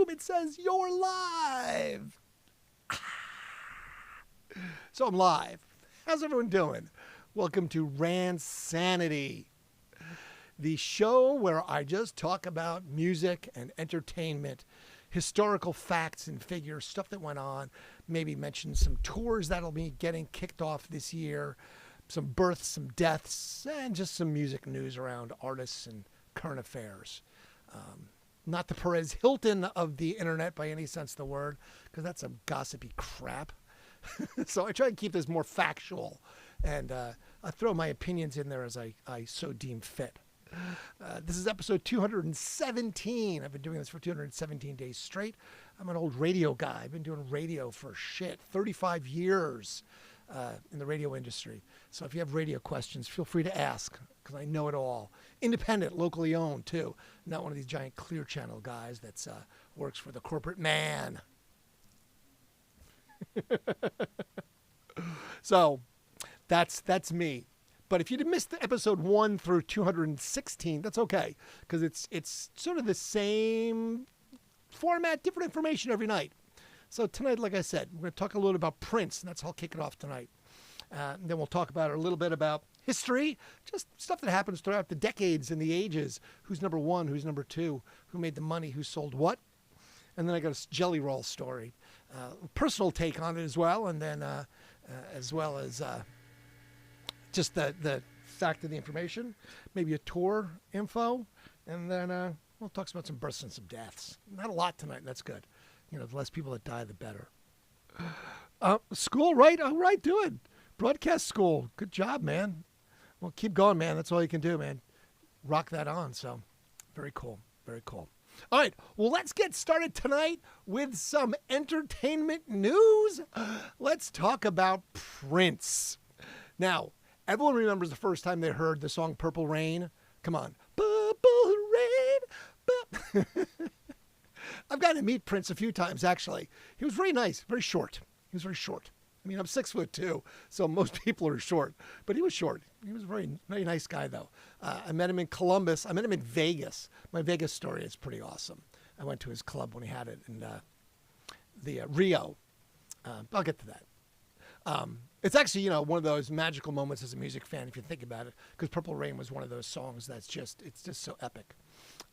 boom, it says you're live. So I'm live. How's everyone doing? Welcome to Randsanity, the show where I just talk about music and entertainment, historical facts and figures, stuff that went on, maybe mention some tours that'll be getting kicked off this year, some births, some deaths, and just some music news around artists and current affairs. Not the Perez Hilton of the internet by any sense of the word, because that's some gossipy crap. So I try to keep this more factual, and I throw my opinions in there as I so deem fit. This is episode 217. I've been doing this for 217 days straight. I'm an old radio guy. I've been doing radio for 35 years in the radio industry. So if you have radio questions, feel free to ask, because I know it all. Independent, locally owned, too. Not one of these giant Clear Channel guys that works for the corporate man. So that's me. But if you'd missed the episode 1 through 216, that's okay, because it's sort of the same format, different information every night. So tonight, like I said, we're going to talk a little about Prince, and that's how I'll kick it off tonight. And then we'll talk about a little bit about history, just stuff that happens throughout the decades and the ages. Who's number one? Who's number two? Who made the money? Who sold what? And then I got a jelly roll story, personal take on it as well, and then as well as just the fact of the information, maybe a tour info, and then we'll talk about some births and some deaths. Not a lot tonight, and that's good. You know, the less people that die, the better. School, right? All right, do it. Broadcast school. Good job, man. Well, keep going, man. That's all you can do, man. Rock that on. So very cool. Very cool. All right. Well, let's get started tonight with some entertainment news. Let's talk about Prince. Now, everyone remembers the first time they heard the song Purple Rain. Come on. Purple Rain. I've gotten to meet Prince a few times, actually. He was very nice, very short. He was very short. I mean, I'm 6'2", so most people are short. But he was short. He was a very, very nice guy, though. I met him in Columbus. I met him in Vegas. My Vegas story is pretty awesome. I went to his club when he had it in the Rio. I'll get to that. It's actually, you know, one of those magical moments as a music fan, if you think about it, because Purple Rain was one of those songs that's just so epic.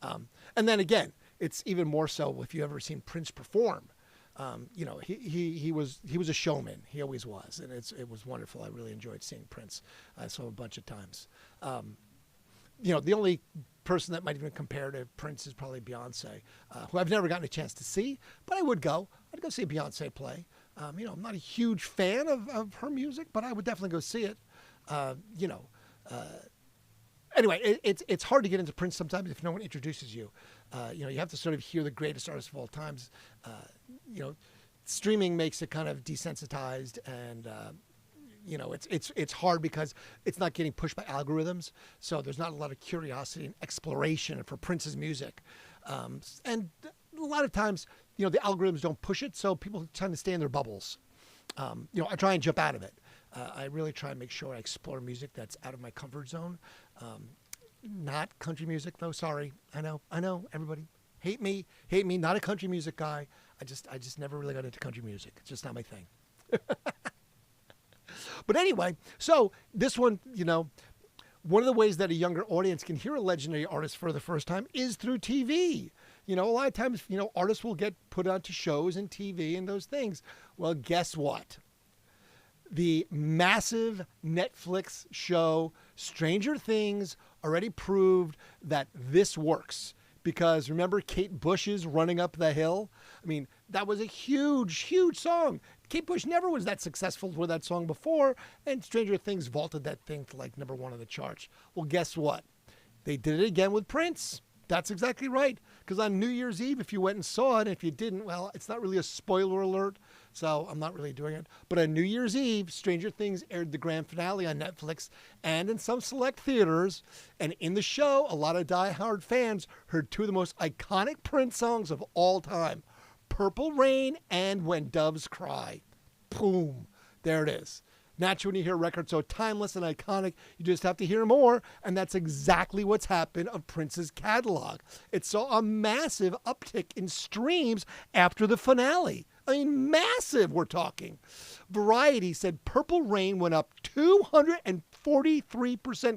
And then again, it's even more so if you've ever seen Prince perform. You know, he was a showman. He always was, and it was wonderful. I really enjoyed seeing Prince. I saw him a bunch of times. You know, the only person that might even compare to Prince is probably Beyonce, who I've never gotten a chance to see, but I would go. I'd go see Beyonce play. You know, I'm not a huge fan of her music, but I would definitely go see it. You know, anyway, it's hard to get into Prince sometimes if no one introduces you. You know, you have to sort of hear the greatest artist of all times. You know, streaming makes it kind of desensitized, and you know, it's hard because it's not getting pushed by algorithms. So there's not a lot of curiosity and exploration for Prince's music, and a lot of times, you know, the algorithms don't push it, so people tend to stay in their bubbles. You know, I try and jump out of it. I really try and make sure I explore music that's out of my comfort zone. Not country music, though. Sorry. I know. Everybody hate me. Not a country music guy. I just never really got into country music. It's just not my thing. But anyway, so this one, you know, one of the ways that a younger audience can hear a legendary artist for the first time is through TV. You know, a lot of times, you know, artists will get put onto shows and TV and those things. Well, guess what? The massive Netflix show Stranger Things already proved that this works. Because remember Kate Bush's Running Up the Hill? I mean, that was a huge, huge song. Kate Bush never was that successful with that song before, and Stranger Things vaulted that thing to like number 1 on the charts. Well, guess what? They did it again with Prince. That's exactly right. Because on New Year's Eve, if you went and saw it, and if you didn't, well, it's not really a spoiler alert, so I'm not really doing it. But on New Year's Eve, Stranger Things aired the grand finale on Netflix and in some select theaters. And in the show, a lot of diehard fans heard two of the most iconic Prince songs of all time, Purple Rain and When Doves Cry. Boom. There it is. Naturally, when you hear a record so timeless and iconic, you just have to hear more. And that's exactly what's happened of Prince's catalog. It saw a massive uptick in streams after the finale. I mean, massive, we're talking. Variety said Purple Rain went up 243%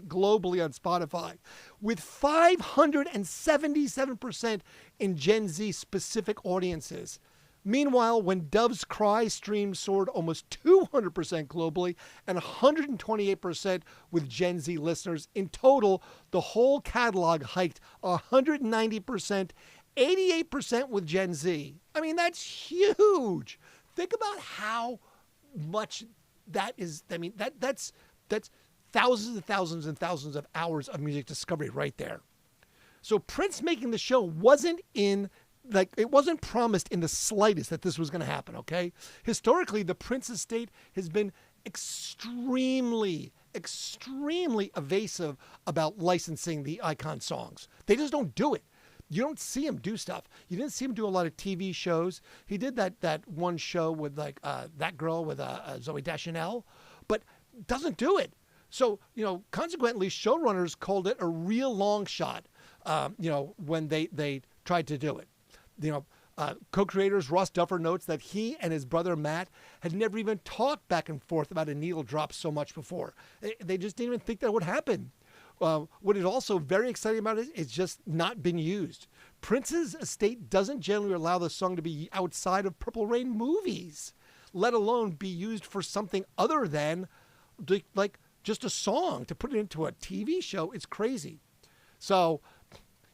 globally on Spotify, with 577% in Gen Z specific audiences. Meanwhile, When Doves Cry streams soared almost 200% globally and 128% with Gen Z listeners. In total, the whole catalog hiked 190%, 88% with Gen Z. I mean, that's huge. Think about how much that is. I mean, that's thousands and thousands and thousands of hours of music discovery right there. So Prince making the show wasn't promised in the slightest that this was going to happen, okay? Historically, the Prince estate has been extremely evasive about licensing the icon songs. They just don't do it. You don't see him do stuff. You didn't see him do a lot of TV shows. He did that one show with that girl with Zooey Deschanel, but doesn't do it. So, consequently, showrunners called it a real long shot, when they tried to do it. Co-creators Ross Duffer notes that he and his brother Matt had never even talked back and forth about a needle drop so much before. They just didn't even think that would happen. What is also very exciting about it is just not been used. Prince's estate doesn't generally allow the song to be outside of Purple Rain movies, let alone be used for something other than like just a song. To put it into a TV show, it's crazy. So,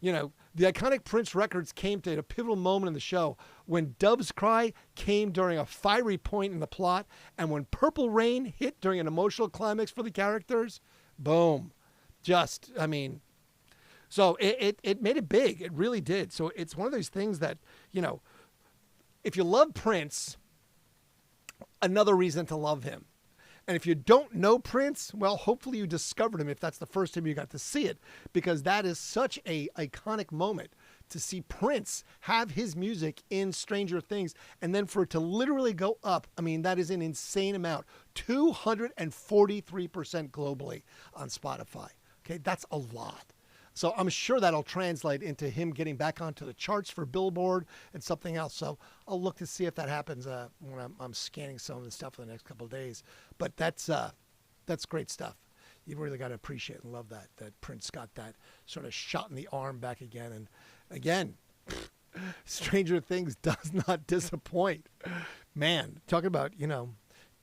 the iconic Prince records came to a pivotal moment in the show. When Doves Cry came during a fiery point in the plot, and when Purple Rain hit during an emotional climax for the characters, boom. So it made it big. It really did. So it's one of those things that, if you love Prince, another reason to love him. And if you don't know Prince, well, hopefully you discovered him if that's the first time you got to see it, because that is such a iconic moment to see Prince have his music in Stranger Things, and then for it to literally go up. I mean, that is an insane amount. 243% globally on Spotify. Okay, that's a lot. So I'm sure that'll translate into him getting back onto the charts for Billboard and something else. So I'll look to see if that happens when I'm scanning some of the stuff for the next couple of days. But that's great stuff. You really got to appreciate and love that Prince got that sort of shot in the arm back again. And again, Stranger Things does not disappoint. Man, talking about,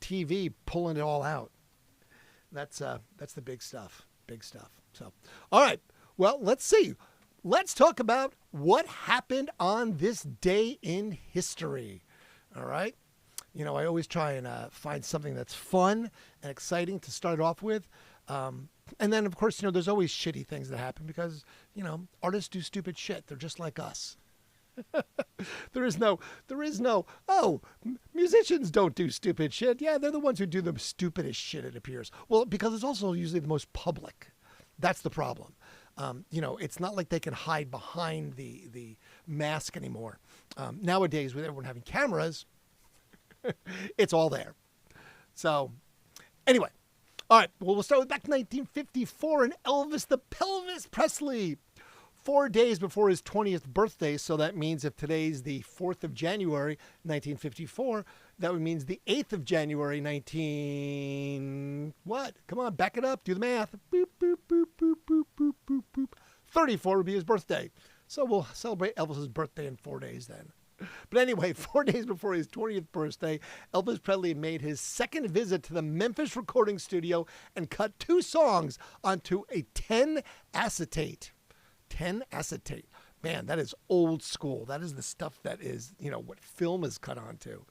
TV pulling it all out. That's the big stuff. Big stuff. So, all right. Well, let's see. Let's talk about what happened on this day in history. All right. I always try and find something that's fun and exciting to start off with. And then, of course, there's always shitty things that happen because, artists do stupid shit. They're just like us. There is no, musicians don't do stupid shit. Yeah, they're the ones who do the stupidest shit, it appears. Well, because it's also usually the most public. That's the problem. It's not like they can hide behind the mask anymore. Nowadays, with everyone having cameras, it's all there. So, anyway. All right, well, we'll start with back to 1954 and Elvis the Pelvis Presley. 4 days before his 20th birthday, so that means if today's the 4th of January, 1954, that would mean the 8th of January, what? Come on, back it up, do the math. Boop, boop, boop, boop, boop, boop, boop, boop. 34 would be his birthday. So we'll celebrate Elvis's birthday in 4 days then. But anyway, 4 days before his 20th birthday, Elvis Presley made his second visit to the Memphis recording studio and cut 2 songs onto a 10 acetate. 10 acetate. Man, that is old school. That is the stuff that is, what film is cut onto.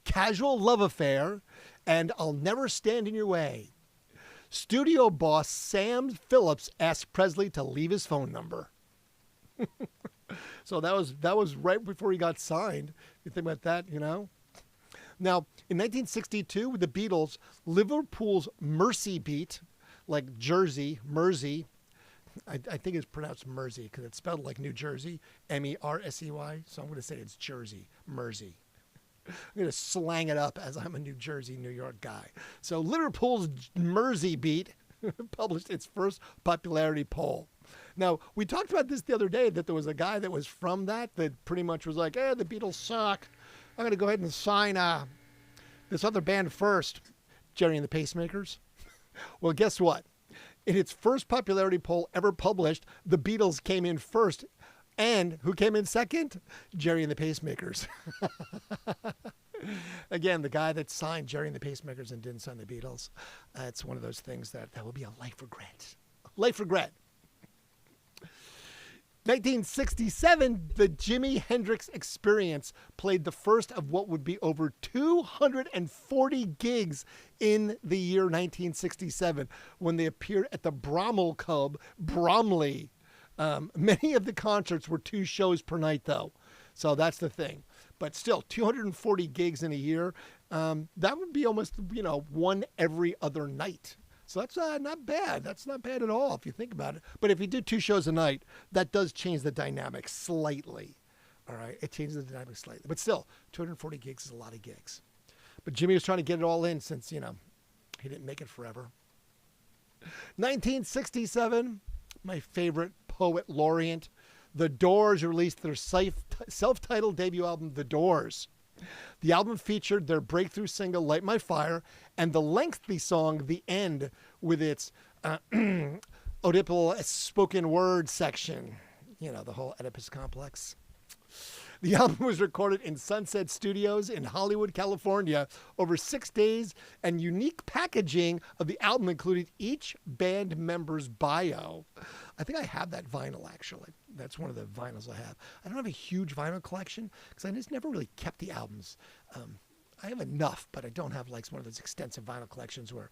Casual Love Affair and I'll Never Stand in Your Way. Studio boss Sam Phillips asked Presley to leave his phone number. So that was right before he got signed. You think about that, Now, in 1962, with the Beatles, Liverpool's Mersey Beat, like Jersey, Mersey, I think it's pronounced Mersey because it's spelled like New Jersey, Mersey. So I'm going to say it's Jersey, Mersey. I'm going to slang it up as I'm a New Jersey, New York guy. So Liverpool's Mersey Beat published its first popularity poll. Now, we talked about this the other day, that there was a guy that was from that pretty much was like, the Beatles suck. I'm going to go ahead and sign this other band first, Jerry and the Pacemakers. Well, guess what? In its first popularity poll ever published, the Beatles came in first. And who came in second? Jerry and the Pacemakers. Again, the guy that signed Jerry and the Pacemakers and didn't sign the Beatles. It's one of those things that will be a life regret. Life regret. 1967, the Jimi Hendrix Experience played the first of what would be over 240 gigs in the year 1967 when they appeared at the Bromley Club, Bromley. Many of the concerts were 2 shows per night, though. So that's the thing. But still, 240 gigs in a year, that would be almost, one every other night. So that's not bad. That's not bad at all if you think about it. But if you do 2 shows a night, that does change the dynamic slightly. All right? It changes the dynamic slightly. But still, 240 gigs is a lot of gigs. But Jimmy was trying to get it all in since, he didn't make it forever. 1967, my favorite poet laureate, The Doors released their self-titled debut album, The Doors. The album featured their breakthrough single, Light My Fire, and the lengthy song, The End, with its Oedipal spoken word section. The whole Oedipus complex. The album was recorded in Sunset Studios in Hollywood, California, over 6 days, and unique packaging of the album included each band member's bio. I think I have that vinyl, actually. That's one of the vinyls I have. I don't have a huge vinyl collection because I just never really kept the albums. I have enough, but I don't have one of those extensive vinyl collections where,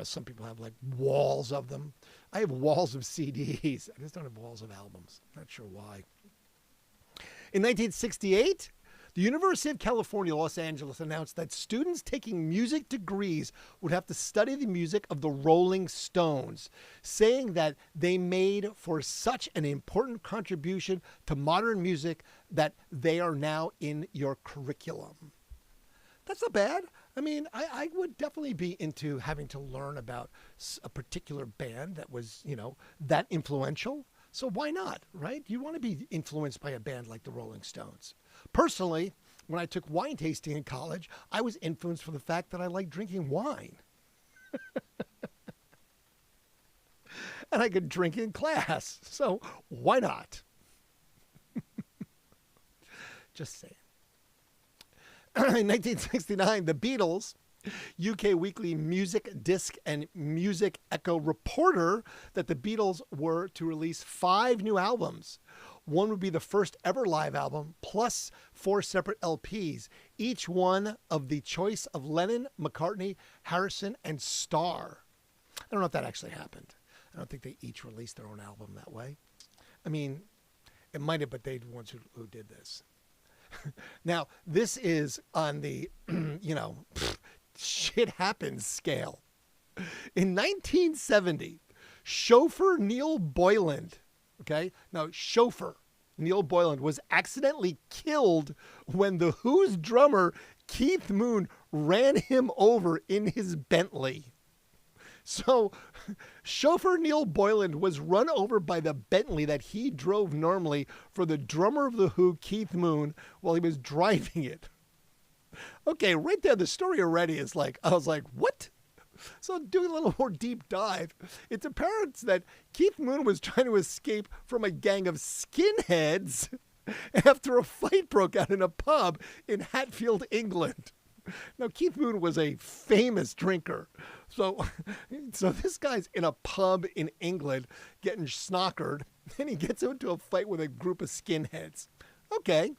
some people have walls of them. I have walls of CDs. I just don't have walls of albums. Not sure why. In 1968, the University of California, Los Angeles announced that students taking music degrees would have to study the music of the Rolling Stones, saying that they made for such an important contribution to modern music that they are now in your curriculum. That's not bad. I mean, I would definitely be into having to learn about a particular band that was, that influential. So why not, right? You want to be influenced by a band like the Rolling Stones. Personally, when I took wine tasting in college, I was influenced for the fact that I like drinking wine. And I could drink in class. So why not? Just saying. In 1969, the Beatles, UK Weekly Music Disc and Music Echo reporter that the Beatles were to release 5 new albums. One would be the first ever live album, plus 4 separate LPs, each one of the choice of Lennon, McCartney, Harrison, and Starr. I don't know if that actually happened. I don't think they each released their own album that way. I mean, it might have, but they're the ones who did this. Now, this is on the, shit happens scale. In 1970, chauffeur Neil Boylan, chauffeur Neil Boylan was accidentally killed when The Who's drummer Keith Moon ran him over in his Bentley. So, chauffeur Neil Boylan was run over by the Bentley that he drove normally for the drummer of The Who, Keith Moon, while he was driving it. Okay, right there, the story already is I was like, what? So doing a little more deep dive, it's apparent that Keith Moon was trying to escape from a gang of skinheads after a fight broke out in a pub in Hatfield, England. Now, Keith Moon was a famous drinker. So this guy's in a pub in England getting snockered, and he gets into a fight with a group of skinheads. Okay,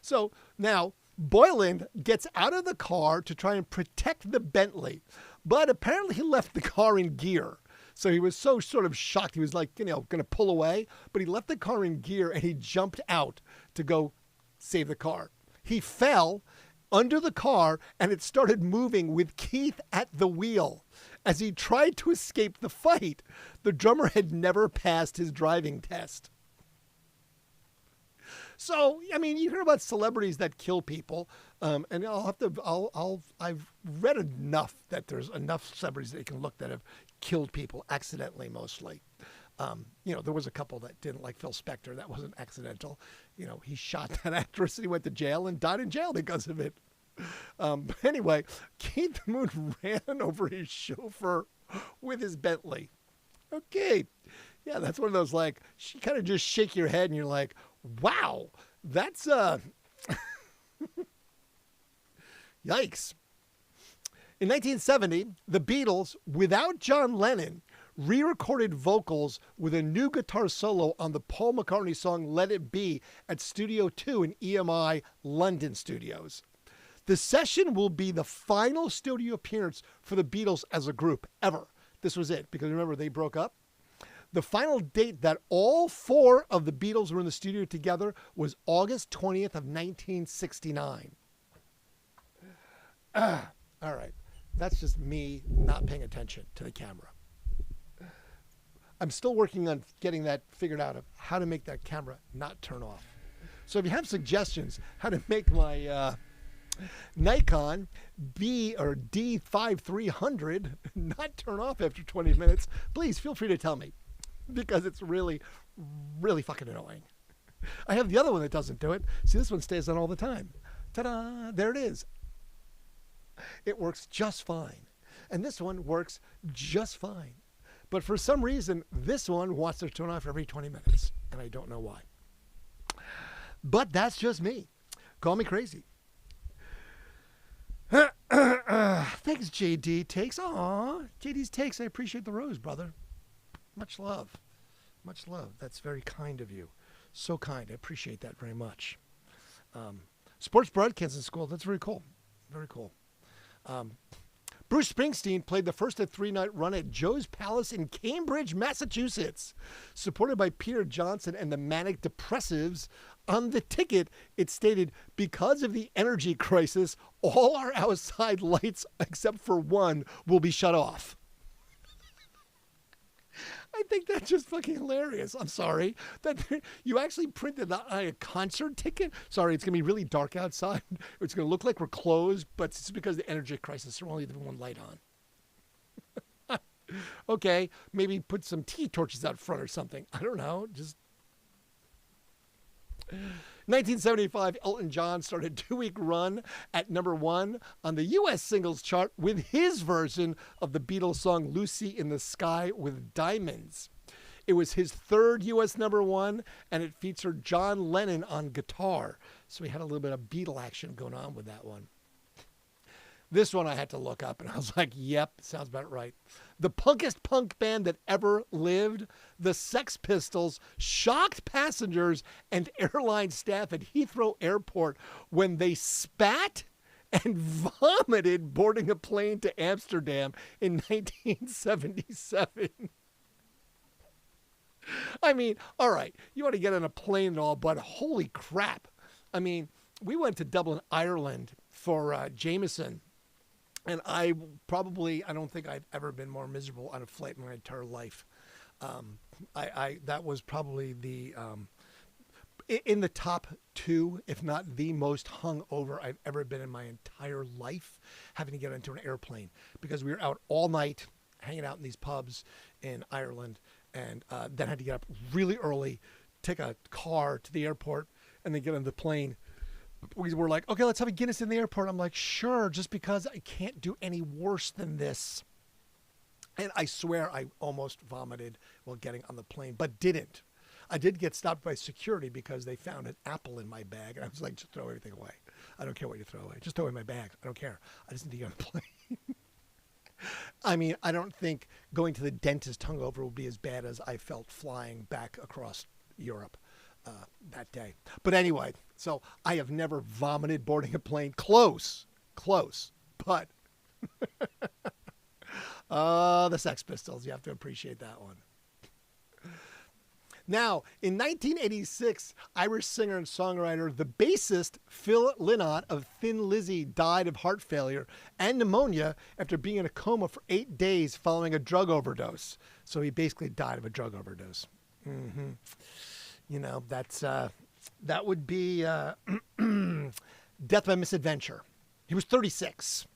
so now Boylan gets out of the car to try and protect the Bentley, but apparently he left the car in gear. So he was so sort of shocked. He was going to pull away, but he left the car in gear and he jumped out to go save the car. He fell under the car and it started moving with Keith at the wheel. As he tried to escape the fight, the drummer had never passed his driving test. So, I mean, you hear about celebrities that kill people, and I've read enough that there's enough celebrities that you can look that have killed people accidentally, mostly. There was a couple that didn't, like Phil Spector. That wasn't accidental. He shot that actress and he went to jail and died in jail because of it. But anyway, Keith Moon ran over his chauffeur with his Bentley. Okay. Yeah, that's one of those, like, you kind of just shake your head and you're like, wow, that's, yikes. In 1970, the Beatles, without John Lennon, re-recorded vocals with a new guitar solo on the Paul McCartney song Let It Be at Studio 2 in EMI London Studios. The session will be the final studio appearance for the Beatles as a group ever. This was it, because remember, they broke up. The final date that all four of the Beatles were in the studio together was August 20th of 1969. All right. That's just me not paying attention to the camera. I'm still working on getting that figured out of how to make that camera not turn off. So if you have suggestions how to make my Nikon D5300 not turn off after 20 minutes, please feel free to tell me, because it's really, really fucking annoying. I have the other one that doesn't do it. See, this one stays on all the time. Ta-da! There it is. It works just fine. And this one works just fine. But for some reason, this one wants to turn off every 20 minutes. And I don't know why. But that's just me. Call me crazy. Thanks, JD Takes. Aw, JD's Takes. I appreciate the rose, brother. Much love. Much love. That's very kind of you. So kind. I appreciate that very much. Sports broadcasting school. That's very cool. Very cool. Bruce Springsteen played the first of 3-night run at Joe's Palace in Cambridge, Massachusetts. Supported by Peter Johnson and the Manic Depressives, on the ticket it stated, because of the energy crisis, all our outside lights except for one will be shut off. I think that's just fucking hilarious. I'm sorry. That you actually printed that on a concert ticket? Sorry, it's going to be really dark outside. It's going to look like we're closed, but it's because of the energy crisis. We're only leaving one light on. Okay, maybe put some tea torches out front or something. I don't know. Just 1975, Elton John started a 2-week run at #1 on the U.S. singles chart with his version of the Beatles song Lucy in the Sky with Diamonds. It was his third U.S. #1, and it featured John Lennon on guitar. So we had a little bit of Beatle action going on with that one. This one I had to look up, and I was like, yep, sounds about right. The punkest punk band that ever lived, the Sex Pistols, shocked passengers and airline staff at Heathrow Airport when they spat and vomited boarding a plane to Amsterdam in 1977. I mean, all right, you want to get on a plane and all, but holy crap. I mean, we went to Dublin, Ireland for Jameson. And I don't think I've ever been more miserable on a flight in my entire life. That was probably in the top 2, if not the most hungover I've ever been in my entire life, having to get into an airplane, because we were out all night hanging out in these pubs in Ireland, and then had to get up really early, take a car to the airport, and then get on the plane. We were like, okay, let's have a Guinness in the airport. I'm like, sure, just because I can't do any worse than this. And I swear I almost vomited while getting on the plane, but didn't. I did get stopped by security because they found an apple in my bag. And I was like, just throw everything away. I don't care what you throw away. Just throw away my bag. I don't care. I just need to get on the plane. I mean, I don't think going to the dentist hungover will be as bad as I felt flying back across Europe that day. But anyway, so I have never vomited boarding a plane. Close, but the Sex Pistols, you have to appreciate that one. Now, in 1986, Irish singer and songwriter, the bassist Phil Lynott of Thin Lizzy died of heart failure and pneumonia after being in a coma for 8 days following a drug overdose. So he basically died of a drug overdose. Mm-hmm. You know, that's That would be Death by Misadventure. He was 36.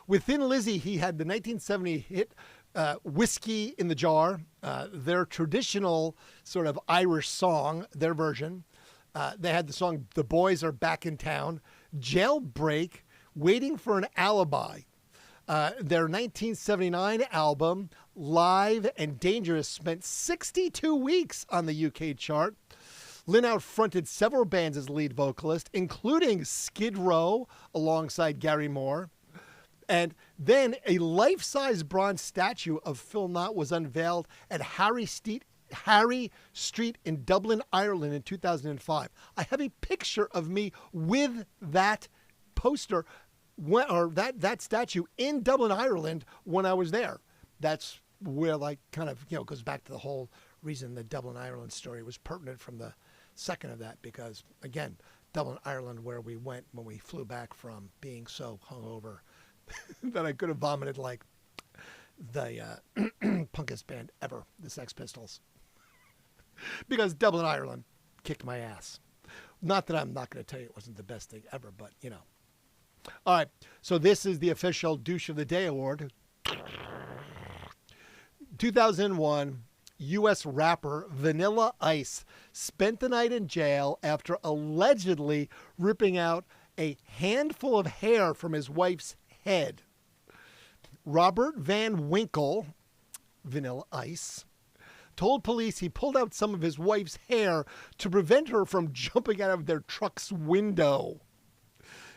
With Thin Lizzy, he had the 1970 hit Whiskey in the Jar, their traditional sort of Irish song, their version. They had the song The Boys Are Back in Town, Jailbreak, Waiting for an Alibi. Their 1979 album, Live and Dangerous, spent 62 weeks on the UK chart. Lynn out-fronted several bands as lead vocalist, including Skid Row alongside Gary Moore. And then a life-size bronze statue of Phil Knott was unveiled at Harry Street in Dublin, Ireland in 2005. I have a picture of me with that poster, that statue in Dublin, Ireland when I was there. That's where, like, kind of, goes back to the whole reason the Dublin, Ireland story was pertinent from the second of that, because, again, Dublin, Ireland, where we went when we flew back from being so hungover that I could have vomited like the punkest band ever, the Sex Pistols. Because Dublin, Ireland kicked my ass. Not that I'm not going to tell you it wasn't the best thing ever, but, All right, so this is the official Douche of the Day award. 2001, U.S. rapper Vanilla Ice spent the night in jail after allegedly ripping out a handful of hair from his wife's head. Robert Van Winkle, Vanilla Ice, told police he pulled out some of his wife's hair to prevent her from jumping out of their truck's window.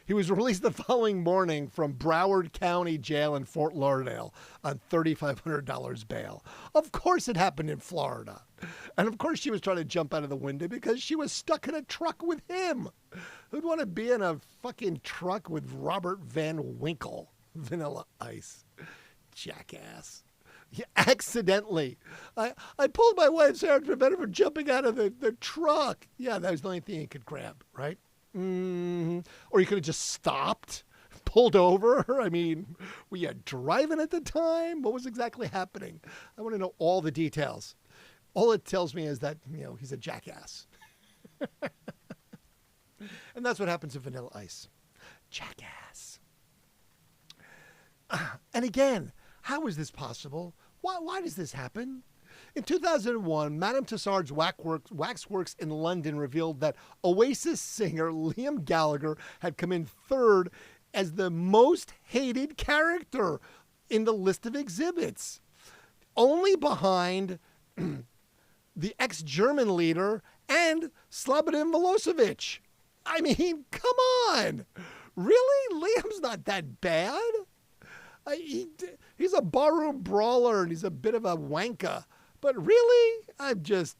He was released the following morning from Broward County Jail in Fort Lauderdale on $3,500 bail. Of course it happened in Florida. And of course she was trying to jump out of the window because she was stuck in a truck with him. Who'd want to be in a fucking truck with Robert Van Winkle, Vanilla Ice? Jackass. Yeah, accidentally. I pulled my wife's hair to prevent her from jumping out of the truck. Yeah, that was the only thing he could grab, right? Mm-hmm. Or you could have just stopped, pulled over. I mean, were you driving at the time? What was exactly happening? I want to know all the details. All it tells me is that, he's a jackass. And that's what happens to Vanilla Ice. Jackass. And again, how is this possible? Why does this happen? In 2001, Madame Tussauds Waxworks in London revealed that Oasis singer Liam Gallagher had come in third as the most hated character in the list of exhibits, only behind the ex-German leader and Slobodan Milosevic. I mean, come on. Really? Liam's not that bad. He's a barroom brawler and he's a bit of a wanker. But really,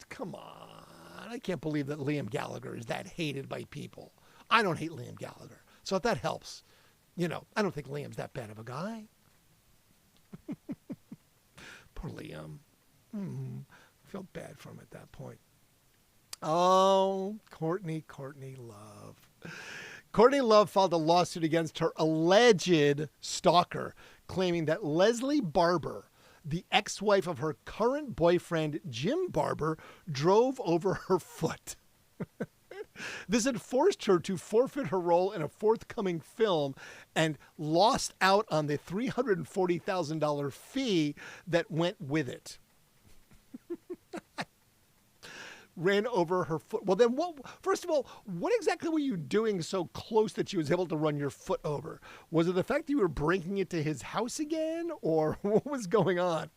come on. I can't believe that Liam Gallagher is that hated by people. I don't hate Liam Gallagher. So if that helps, I don't think Liam's that bad of a guy. Poor Liam. I felt bad for him at that point. Oh, Courtney Love. Courtney Love filed a lawsuit against her alleged stalker, claiming that Leslie Barber, the ex-wife of her current boyfriend, Jim Barber, drove over her foot. This had forced her to forfeit her role in a forthcoming film and lost out on the $340,000 fee that went with it. Ran over her foot. Well, then first of all, what exactly were you doing so close that she was able to run your foot over? Was it the fact that you were breaking it to his house again, or what was going on?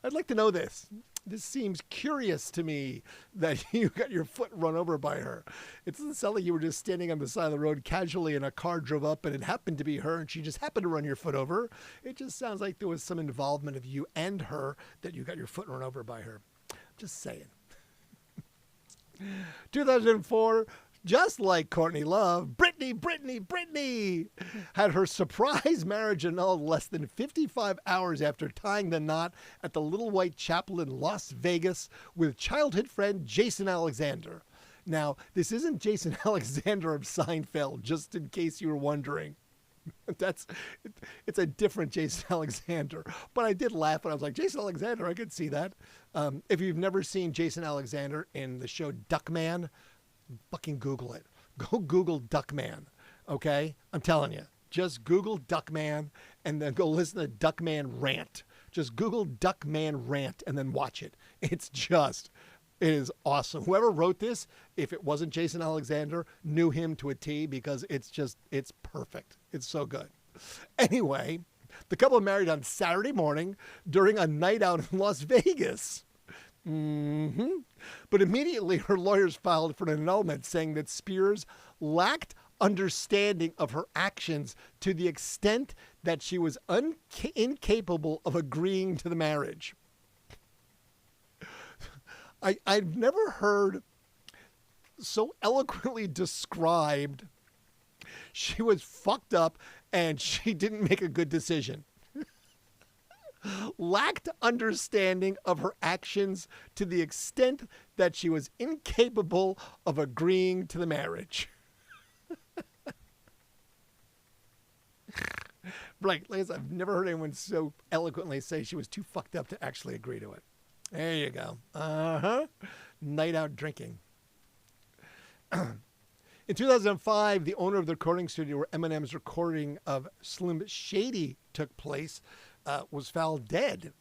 I'd like to know this. This seems curious to me that you got your foot run over by her. It doesn't sound like you were just standing on the side of the road casually and a car drove up and it happened to be her and she just happened to run your foot over. It just sounds like there was some involvement of you and her that you got your foot run over by her. Just saying. 2004, just like Courtney Love, Britney had her surprise marriage annulled less than 55 hours after tying the knot at the Little White Chapel in Las Vegas with childhood friend Jason Alexander. Now, this isn't Jason Alexander of Seinfeld, just in case you were wondering. It's a different Jason Alexander. But I did laugh when I was like, Jason Alexander, I could see that. If you've never seen Jason Alexander in the show Duckman, Fucking Google it. Go Google Duckman. Okay? I'm telling you. Just Google Duckman and then go listen to Duckman rant. Just Google Duckman rant and then watch it. It is awesome. Whoever wrote this, if it wasn't Jason Alexander, knew him to a T because it's perfect. It's so good. Anyway, the couple married on Saturday morning during a night out in Las Vegas. But immediately her lawyers filed for an annulment saying that Spears lacked understanding of her actions to the extent that she was incapable of agreeing to the marriage. I've never heard so eloquently described she was fucked up and she didn't make a good decision. Lacked understanding of her actions to the extent that she was incapable of agreeing to the marriage. Right, like I said, I've never heard anyone so eloquently say she was too fucked up to actually agree to it. There you go. Night out drinking. In 2005, the owner of the recording studio where Eminem's recording of Slim Shady took place was found dead.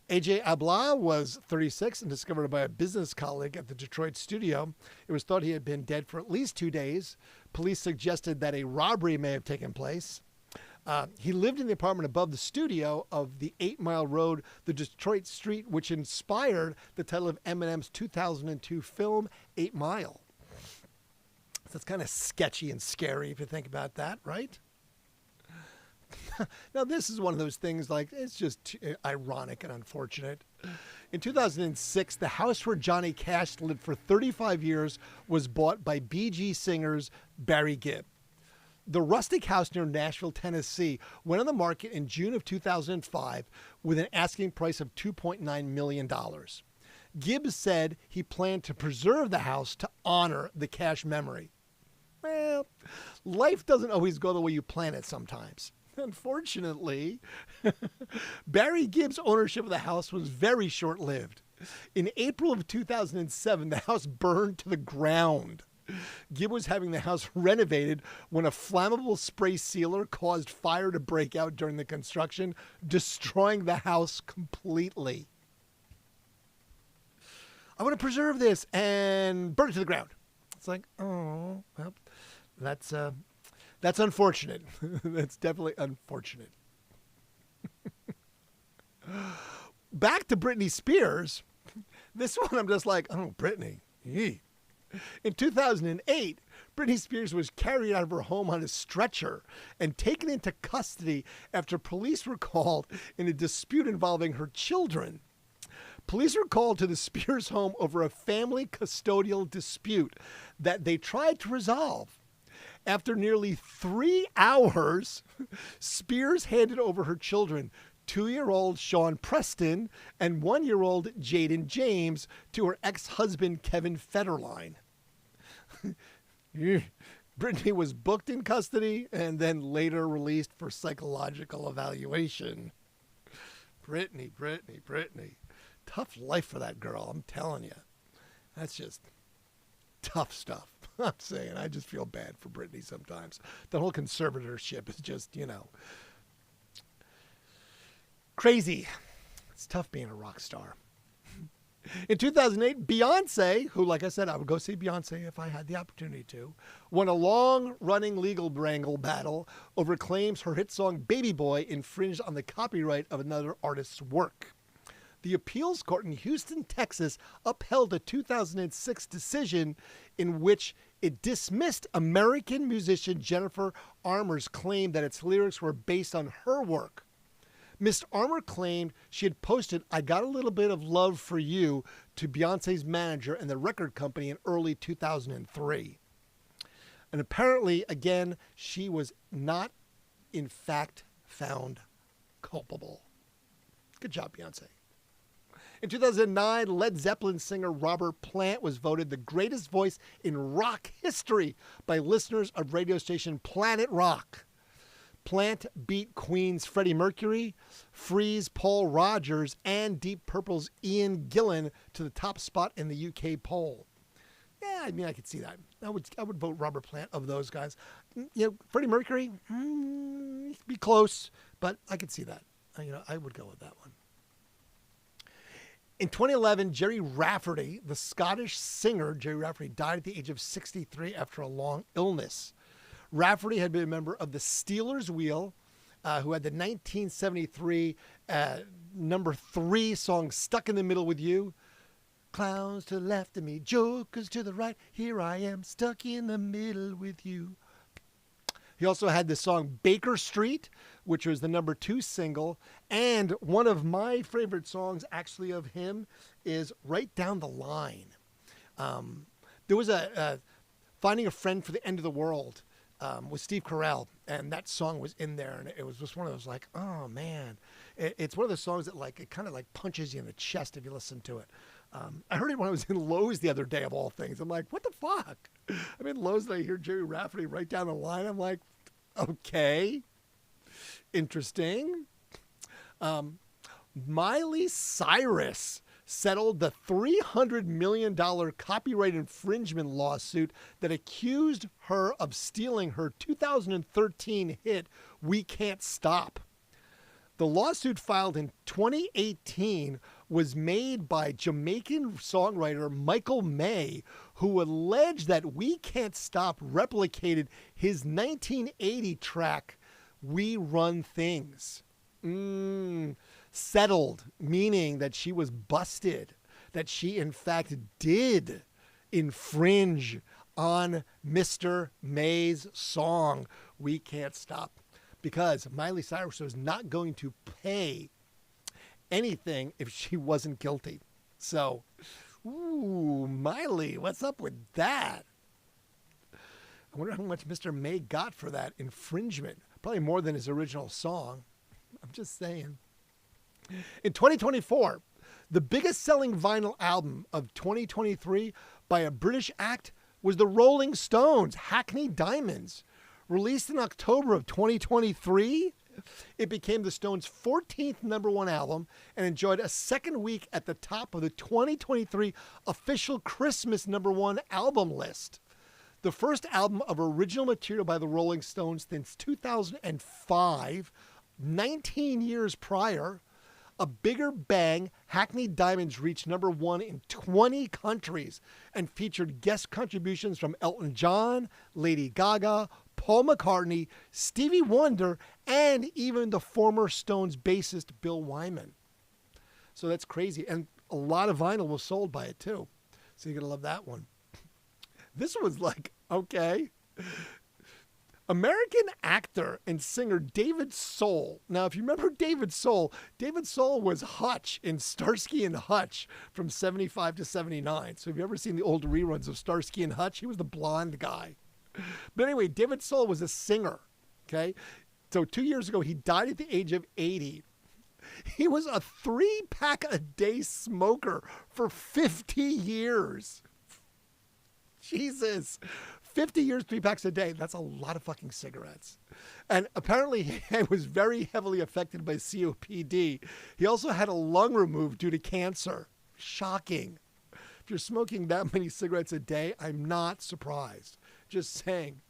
AJ Abla was 36 and discovered by a business colleague at the Detroit studio. It was thought he had been dead for at least 2 days. Police suggested that a robbery may have taken place. He lived in the apartment above the studio of the 8 Mile Road, the Detroit street, which inspired the title of Eminem's 2002 film, 8 Mile. So it's kind of sketchy and scary if you think about that, right? Now, this is one of those things like it's just ironic and unfortunate. In 2006, the house where Johnny Cash lived for 35 years was bought by Bee Gees singers Barry Gibb. The rustic house near Nashville, Tennessee, went on the market in June of 2005 with an asking price of $2.9 million. Gibbs said he planned to preserve the house to honor the Cash memory. Well, life doesn't always go the way you plan it sometimes. Unfortunately, Barry Gibbs' ownership of the house was very short-lived. In April of 2007, the house burned to the ground. Gibb was having the house renovated when a flammable spray sealer caused fire to break out during the construction, destroying the house completely. I want to preserve this and burn it to the ground. It's like, oh, well, that's unfortunate. That's definitely unfortunate. Back to Britney Spears. This one I'm just like, oh, Britney. Yee. In 2008, Britney Spears was carried out of her home on a stretcher and taken into custody after police were called in a dispute involving her children. Police were called to the Spears home over a family custodial dispute that they tried to resolve. After nearly 3 hours, Spears handed over her children, 2-year-old Sean Preston and 1-year-old Jaden James, to her ex-husband Kevin Federline. Britney was booked in custody and then later released for psychological evaluation. Britney. Tough life for that girl, I'm telling you. That's just tough stuff. I'm saying, I just feel bad for Britney sometimes. The whole conservatorship is just, crazy. It's tough being a rock star. In 2008, Beyonce, who, like I said, I would go see Beyonce if I had the opportunity to, won a long-running legal wrangle battle over claims her hit song Baby Boy infringed on the copyright of another artist's work. The appeals court in Houston, Texas, upheld a 2006 decision in which it dismissed American musician Jennifer Armour's claim that its lyrics were based on her work. Ms. Armour claimed she had posted "I Got a Little Bit of Love for You" to Beyonce's manager and the record company in early 2003. And apparently, again, she was not, in fact, found culpable. Good job, Beyonce. In 2009, Led Zeppelin singer Robert Plant was voted the greatest voice in rock history by listeners of radio station Planet Rock. Plant beat Queen's Freddie Mercury, Free's Paul Rogers, and Deep Purple's Ian Gillan to the top spot in the UK poll. Yeah, Yeah, I mean, I could see that. I would vote Robert Plant of those guys. Freddie Mercury, be close, but I could see that. I would go with that one. In 2011, Jerry Rafferty, the Scottish singer Jerry Rafferty, died at the age of 63 after a long illness. Rafferty had been a member of the Steelers Wheel, who had the 1973 number 3 song Stuck in the Middle with You. Clowns to the left of me, jokers to the right. Here I am, stuck in the middle with you. He also had the song Baker Street, which was the number 2 single. And one of my favorite songs, actually, of him is Right Down the Line. There was a Finding a Friend for the End of the World with Steve Carell, and that song was in there. And it was just one of those like, oh, man. It's one of those songs that it kind of punches you in the chest if you listen to it. I heard it when I was in Lowe's the other day, of all things. I'm like, what the fuck? I'm in Lowe's and I hear Jerry Rafferty Right Down the Line. I'm like, okay, interesting. Miley Cyrus settled the $300 million copyright infringement lawsuit that accused her of stealing her 2013 hit, We Can't Stop. The lawsuit, filed in 2018, was made by Jamaican songwriter Michael May, who alleged that We Can't Stop replicated his 1980 track, We Run Things. Settled, meaning that she was busted, that she in fact did infringe on Mr. May's song, We Can't Stop. Because Miley Cyrus was not going to pay anything if she wasn't guilty. So, Miley, what's up with that? I wonder how much Mr. May got for that infringement. Probably more than his original song. I'm just saying. In 2024, the biggest selling vinyl album of 2023 by a British act was the Rolling Stones' Hackney Diamonds. Released in October of 2023, it became the Stones' 14th number 1 album and enjoyed a second week at the top of the 2023 official Christmas number 1 album list. The first album of original material by the Rolling Stones since 2005, 19 years prior. A Bigger Bang, Hackney Diamonds reached number 1 in 20 countries and featured guest contributions from Elton John, Lady Gaga, Paul McCartney, Stevie Wonder, and even the former Stones bassist Bill Wyman. So that's crazy. And a lot of vinyl was sold by it too. So you're going to love that one. This was like, okay. American actor and singer David Soul. Now, if you remember David Soul was Hutch in Starsky and Hutch from 75 to 79. So have you ever seen the old reruns of Starsky and Hutch? He was the blonde guy. But anyway, David Soul was a singer, okay? So 2 years ago, he died at the age of 80. He was a 3-pack-a-day smoker for 50 years. Jesus. 50 years, 3 packs a day. That's a lot of fucking cigarettes. And apparently he was very heavily affected by COPD. He also had a lung removed due to cancer. Shocking. If you're smoking that many cigarettes a day, I'm not surprised. Just saying.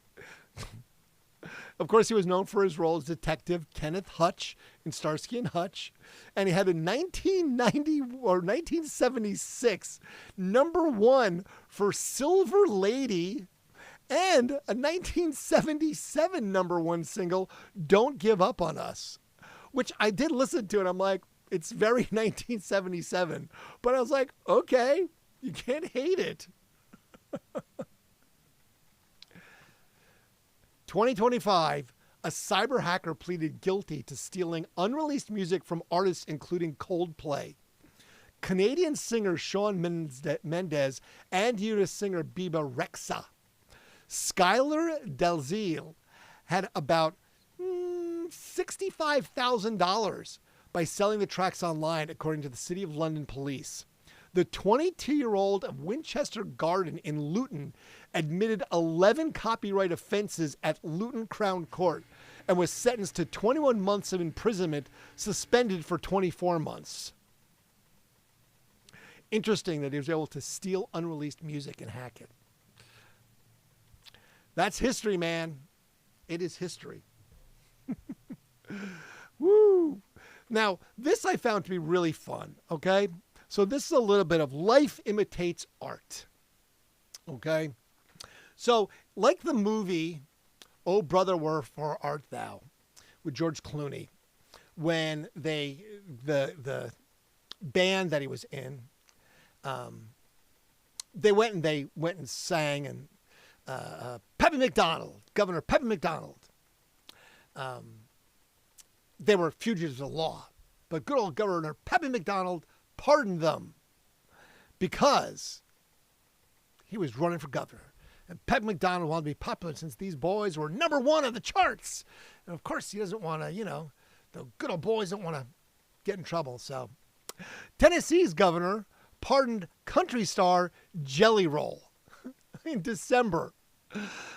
Of course, he was known for his role as Detective Kenneth Hutch in Starsky and Hutch. And he had a 1990 or 1976 number 1 for Silver Lady and a 1977 number 1 single, Don't Give Up on Us, which I did listen to, and I'm like, it's very 1977. But I was like, okay, you can't hate it. 2025, a cyber hacker pleaded guilty to stealing unreleased music from artists including Coldplay. Canadian singer Shawn Mendes and US singer Biba Rexha. Skylar Dalziel had about $65,000 by selling the tracks online, according to the City of London police. The 22-year-old of Winchester Garden in Luton admitted 11 copyright offenses at Luton Crown Court and was sentenced to 21 months of imprisonment, suspended for 24 months. Interesting that he was able to steal unreleased music and hack it. That's history, man. It is history. Woo! Now, this I found to be really fun, okay? So this is a little bit of life imitates art, okay? So, like the movie, Oh Brother, Wherefore Art Thou, with George Clooney, when the band that he was in, they went and sang, and Peppy McDonald, Governor Peppy McDonald, they were fugitives of law, but good old Governor Peppy McDonald pardoned them because he was running for governor. And Peppy McDonald wanted to be popular since these boys were #1 on the charts. And of course, he doesn't want to, the good old boys don't want to get in trouble. So Tennessee's governor pardoned country star Jelly Roll in December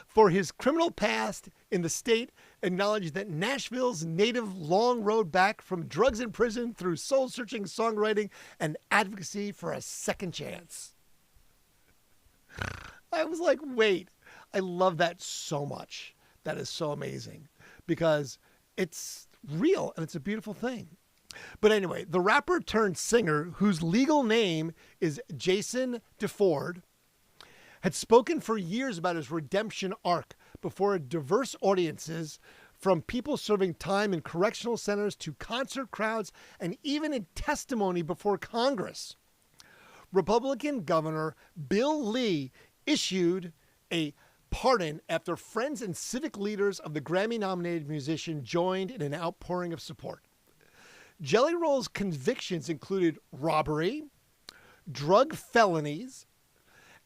for his criminal past in the state, acknowledged that Nashville's native long road back from drugs in prison through soul-searching songwriting and advocacy for a second chance. I was like, wait, I love that so much. That is so amazing because it's real and it's a beautiful thing. But anyway, the rapper turned singer, whose legal name is Jason DeFord, had spoken for years about his redemption arc before diverse audiences, from people serving time in correctional centers to concert crowds and even in testimony before Congress. Republican Governor Bill Lee issued a pardon after friends and civic leaders of the Grammy-nominated musician joined in an outpouring of support. Jelly Roll's convictions included robbery, drug felonies,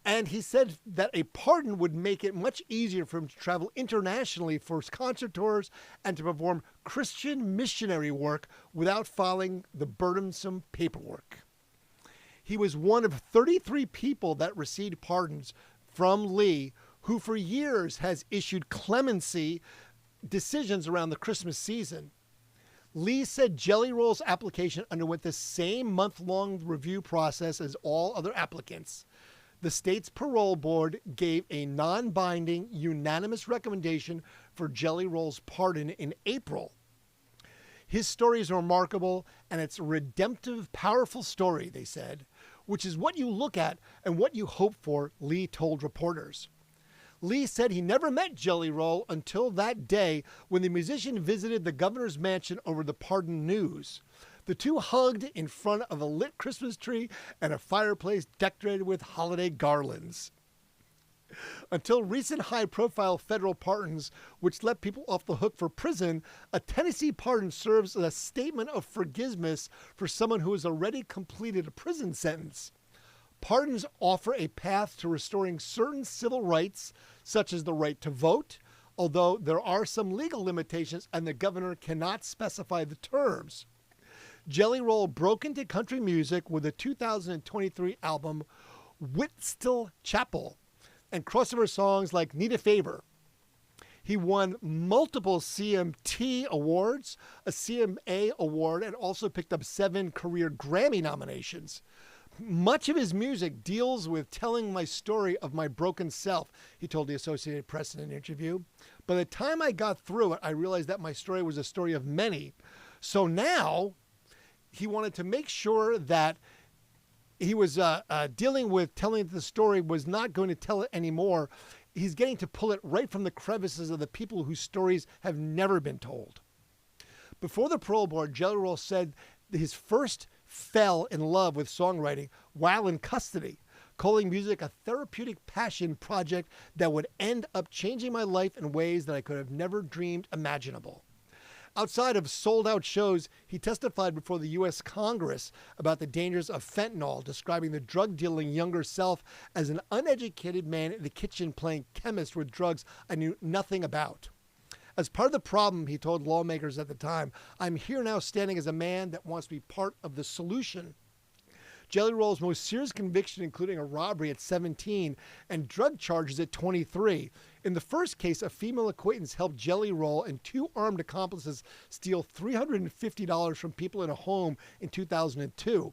and he said that a pardon would make it much easier for him to travel internationally for concert tours and to perform Christian missionary work without filing the burdensome paperwork. He was one of 33 people that received pardons from Lee, who for years has issued clemency decisions around the Christmas season. Lee said Jelly Roll's application underwent the same month-long review process as all other applicants. The state's parole board gave a non-binding, unanimous recommendation for Jelly Roll's pardon in April. His story is remarkable, and it's a redemptive, powerful story, they said, which is what you look at and what you hope for, Lee told reporters. Lee said he never met Jelly Roll until that day when the musician visited the governor's mansion over the pardon news. The two hugged in front of a lit Christmas tree and a fireplace decorated with holiday garlands. Until recent high-profile federal pardons, which let people off the hook for prison, a Tennessee pardon serves as a statement of forgiveness for someone who has already completed a prison sentence. Pardons offer a path to restoring certain civil rights, such as the right to vote, although there are some legal limitations and the governor cannot specify the terms. Jelly Roll broke into country music with the 2023 album Whitstable Chapel and crossover songs like Need a Favor. He won multiple CMT awards, a CMA award, and also picked up 7 career Grammy nominations. Much of his music deals with telling my story of my broken self, he told the Associated Press in an interview. By the time I got through it, I realized that my story was a story of many. So now he wanted to make sure that he was dealing with telling the story, was not going to tell it anymore. He's getting to pull it right from the crevices of the people whose stories have never been told. Before the parole board, Jelly Roll said his first fell in love with songwriting while in custody, calling music a therapeutic passion project that would end up changing my life in ways that I could have never dreamed imaginable. Outside of sold-out shows, he testified before the U.S. Congress about the dangers of fentanyl, describing the drug-dealing younger self as an uneducated man in the kitchen playing chemist with drugs I knew nothing about. As part of the problem, he told lawmakers at the time, I'm here now standing as a man that wants to be part of the solution. Jelly Roll's most serious conviction, including a robbery at 17 and drug charges at 23. In the first case, a female acquaintance helped Jelly Roll and 2 armed accomplices steal $350 from people in a home in 2002.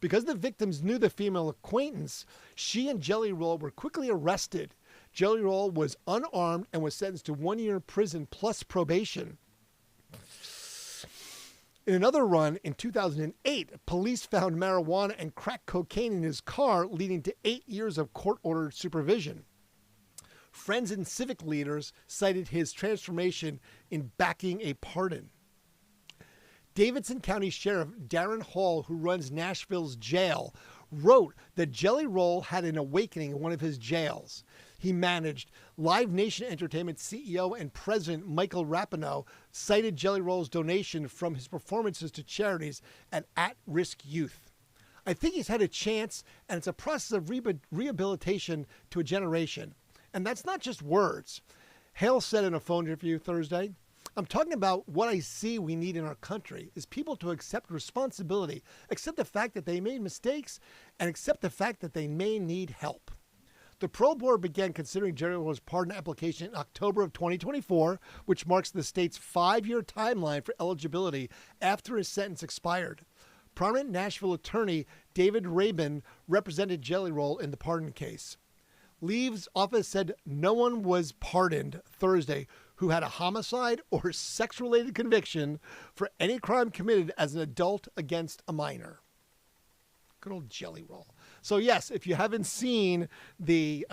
Because the victims knew the female acquaintance, she and Jelly Roll were quickly arrested. Jelly Roll was unarmed and was sentenced to 1 year in prison plus probation. In another run in 2008, police found marijuana and crack cocaine in his car, leading to 8 years of court-ordered supervision. Friends and civic leaders cited his transformation in backing a pardon. Davidson County Sheriff Darren Hall, who runs Nashville's jail, wrote that Jelly Roll had an awakening in one of his jails. He managed. Live Nation Entertainment CEO and President Michael Rapinoe cited Jelly Roll's donation from his performances to charities and at-risk youth. I think he's had a chance, and it's a process of rehabilitation to a generation. And that's not just words. Hale said in a phone interview Thursday, I'm talking about what I see we need in our country is people to accept responsibility, accept the fact that they made mistakes, and accept the fact that they may need help. The parole board began considering Jelly Roll's pardon application in October of 2024, which marks the state's 5-year timeline for eligibility after his sentence expired. Prominent Nashville attorney David Rabin represented Jelly Roll in the pardon case. Lee's office said no one was pardoned Thursday who had a homicide or sex-related conviction for any crime committed as an adult against a minor. Good old Jelly Roll. So yes, if you haven't seen the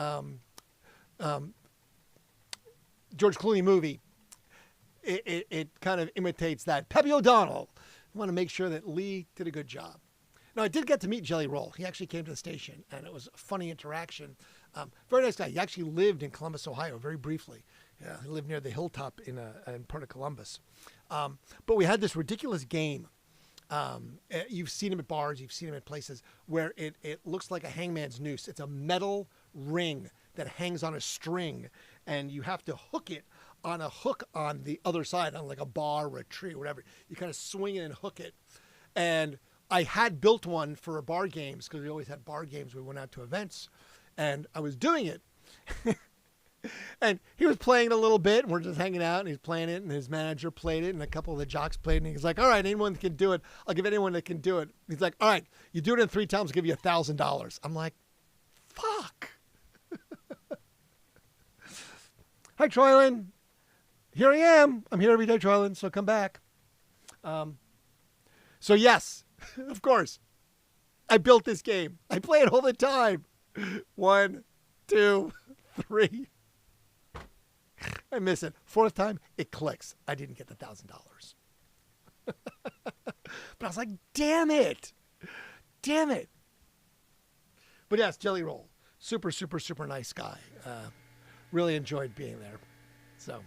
George Clooney movie, it kind of imitates that. Pepe O'Donnell. I want to make sure that Lee did a good job. Now, I did get to meet Jelly Roll. He actually came to the station, and it was a funny interaction. Very nice guy. He actually lived in Columbus, Ohio, very briefly. Yeah, he lived near the hilltop in part of Columbus. But we had this ridiculous game. You've seen him at bars. You've seen him at places where it looks like a hangman's noose. It's a metal ring that hangs on a string, and you have to hook it on a hook on the other side, on like a bar or a tree or whatever. You kind of swing it and hook it. And I had built one for bar games because we always had bar games. We went out to events, and I was doing it. And he was playing it a little bit, and we're just hanging out, and he's playing it, and his manager played it, and a couple of the jocks played it, and he's like, all right, anyone that can do it, I'll give anyone that can do it. He's like, all right, you do it in 3 times, I'll give you $1,000. I'm like, fuck. Hi, Troyland. Here I am. I'm here every day, Troyland, so come back. So yes, of course, I built this game. I play it all the time. 1, 2, 3. I miss it. 4th time, it clicks. I didn't get the $1,000. But I was like, damn it. Damn it. But yes, Jelly Roll. Super, super, super nice guy. Really enjoyed being there. So,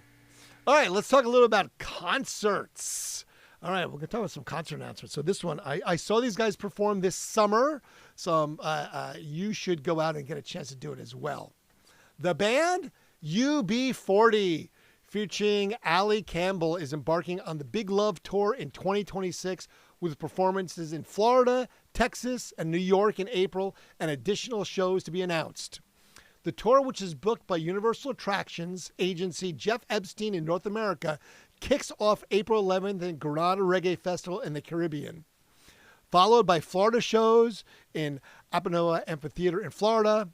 all right, let's talk a little about concerts. All right, we're going to talk about some concert announcements. So this one, I saw these guys perform this summer. So you should go out and get a chance to do it as well. The band, UB40, featuring Ali Campbell, is embarking on the Big Love Tour in 2026 with performances in Florida, Texas, and New York in April, and additional shows to be announced. The tour, which is booked by Universal Attractions agency Jeff Epstein in North America, kicks off April 11th in Granada Reggae Festival in the Caribbean, followed by Florida shows in Apanoa Amphitheater in Florida,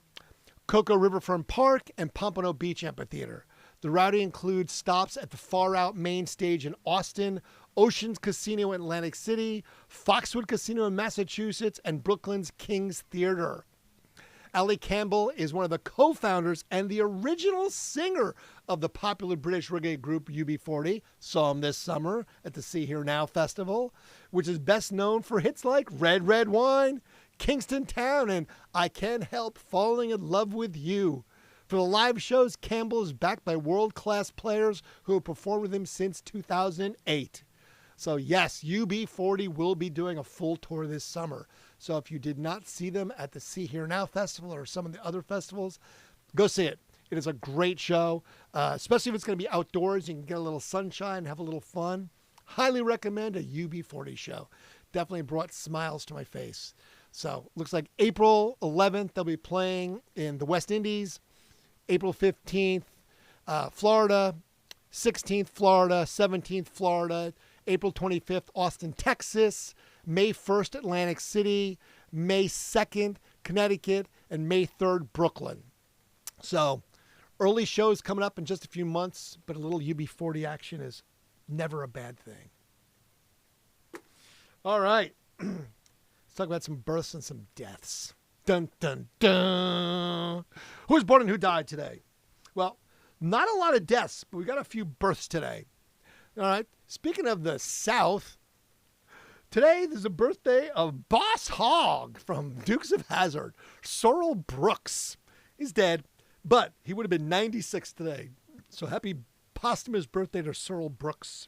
Cocoa Riverfront Park, and Pompano Beach Amphitheater. The routing includes stops at the Far Out Main Stage in Austin, Oceans Casino in Atlantic City, Foxwood Casino in Massachusetts, and Brooklyn's King's Theater. Ali Campbell is one of the co-founders and the original singer of the popular British reggae group UB40. Saw him this summer at the See Here Now Festival, which is best known for hits like Red Red Wine, Kingston Town, and I Can't Help Falling in Love with You. For the live shows, Campbell is backed by world-class players who have performed with him since 2008. So yes, UB40 will be doing a full tour this summer. So if you did not see them at the See Here Now Festival or some of the other festivals, go see it. It is a great show, especially if it's going to be outdoors. You can get a little sunshine, have a little fun. Highly recommend a UB40 show. Definitely brought smiles to my face. So looks like April 11th, they'll be playing in the West Indies. April 15th, Florida. 16th, Florida. 17th, Florida. April 25th, Austin, Texas. May 1st, Atlantic City. May 2nd, Connecticut. And May 3rd, Brooklyn. So Early shows coming up in just a few months, but a little UB40 action is never a bad thing. All right. Let's talk about some births and some deaths. Dun, dun, dun. Who was born and who died today? Well, not a lot of deaths, but we got a few births today. All right. Speaking of the South, today there's a birthday of Boss Hogg from Dukes of Hazzard, Sorrel Brooks. He's dead, but he would have been 96 today. So happy posthumous birthday to Sorrel Brooks.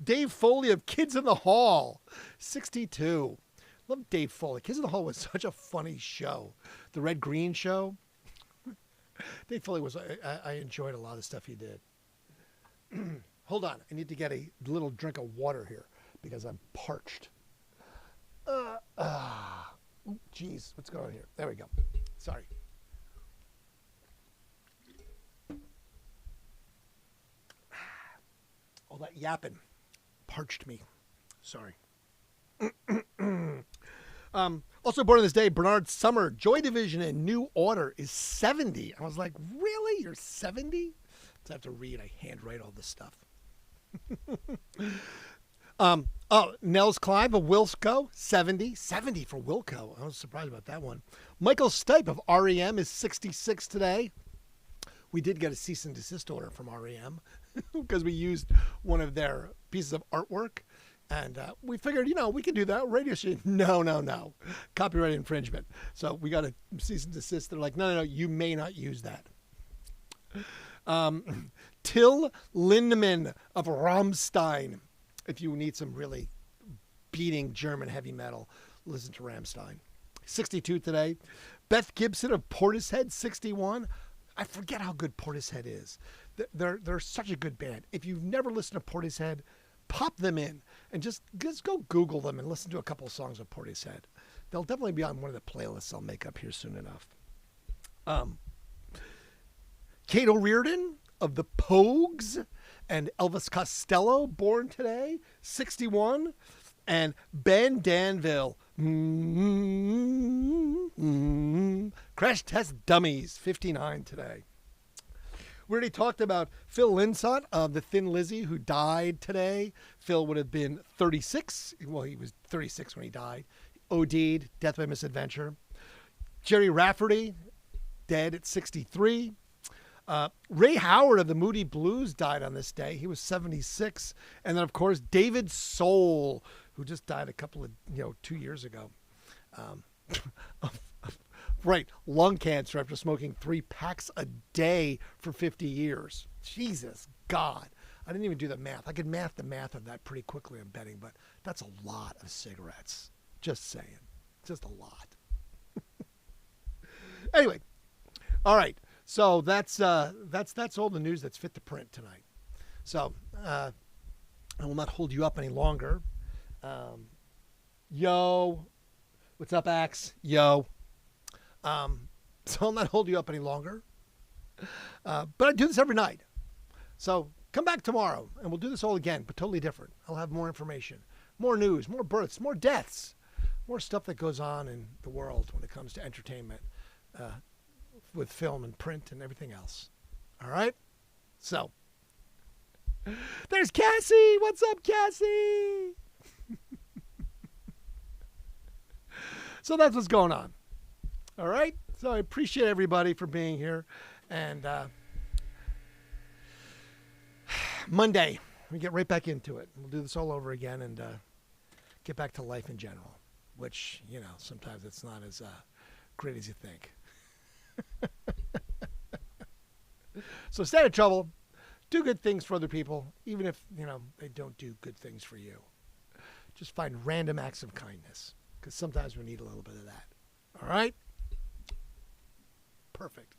Dave Foley of Kids in the Hall, 62. Love Dave Foley. Kids in the Hall was such a funny show. The Red Green Show. Dave Foley was, I enjoyed a lot of the stuff he did. Hold on. I need to get a little drink of water here because I'm parched. Geez, what's going on here? There we go. Sorry. All that yapping parched me. Sorry. Also born on this day, Bernard Summer, Joy Division and New Order, is 70. I was like, really? You're 70? So I have to read. I handwrite all this stuff. Nels Clive of Wilco, 70. 70 for Wilco. I was surprised about that one. Michael Stipe of REM is 66 today. We did get a cease and desist order from REM because we used one of their pieces of artwork. And we figured, we could do that. Radio station. No. Copyright infringement. So we got a cease and desist. They're like, no, you may not use that. Till Lindemann of Rammstein. If you need some really beating German heavy metal, listen to Rammstein. 62 today. Beth Gibson of Portishead, 61. I forget how good Portishead is. They're such a good band. If you've never listened to Portishead, pop them in and just go Google them and listen to a couple of songs of Portishead. They'll definitely be on one of the playlists I'll make up here soon enough. Kate O'Riordan of the Pogues and Elvis Costello, born today, 61. And Ben Danville, Crash Test Dummies, 59 today. We already talked about Phil Linsott of the Thin Lizzy, who died today. Phil would have been 36. Well, he was 36 when he died. OD'd, death by misadventure. Jerry Rafferty, dead at 63. Ray Howard of the Moody Blues died on this day. He was 76. And then, of course, David Soul, who just died a couple of, 2 years ago. Right, lung cancer after smoking 3 packs a day for 50 years. Jesus, God. I didn't even do the math. I could math the math of that pretty quickly, I'm betting, but that's a lot of cigarettes. Just saying. Just a lot. Anyway, all right. So that's all the news that's fit to print tonight. So I will not hold you up any longer. Yo, what's up, Axe? Yo. So I'll not hold you up any longer. But I do this every night. So come back tomorrow and we'll do this all again, but totally different. I'll have more information, more news, more births, more deaths, more stuff that goes on in the world when it comes to entertainment, with film and print and everything else. All right? So there's Cassie. What's up, Cassie? So that's what's going on. All right? So I appreciate everybody for being here. And Monday, we get right back into it. We'll do this all over again and get back to life in general, which, sometimes it's not as great as you think. So stay out of trouble. Do good things for other people, even if, they don't do good things for you. Just find random acts of kindness, because sometimes we need a little bit of that. All right? Perfect.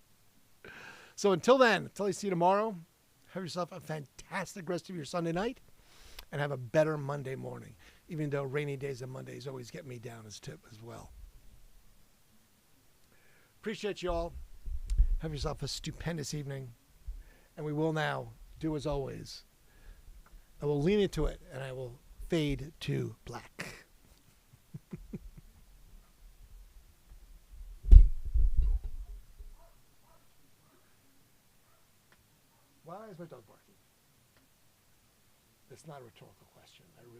So until I see you tomorrow, have yourself a fantastic rest of your Sunday night and have a better Monday morning, even though rainy days and Mondays always get me down as well. Appreciate you all. Have yourself a stupendous evening. And we will now do as always. I will lean into it and I will fade to black. my dog barking? It's not a rhetorical question. I really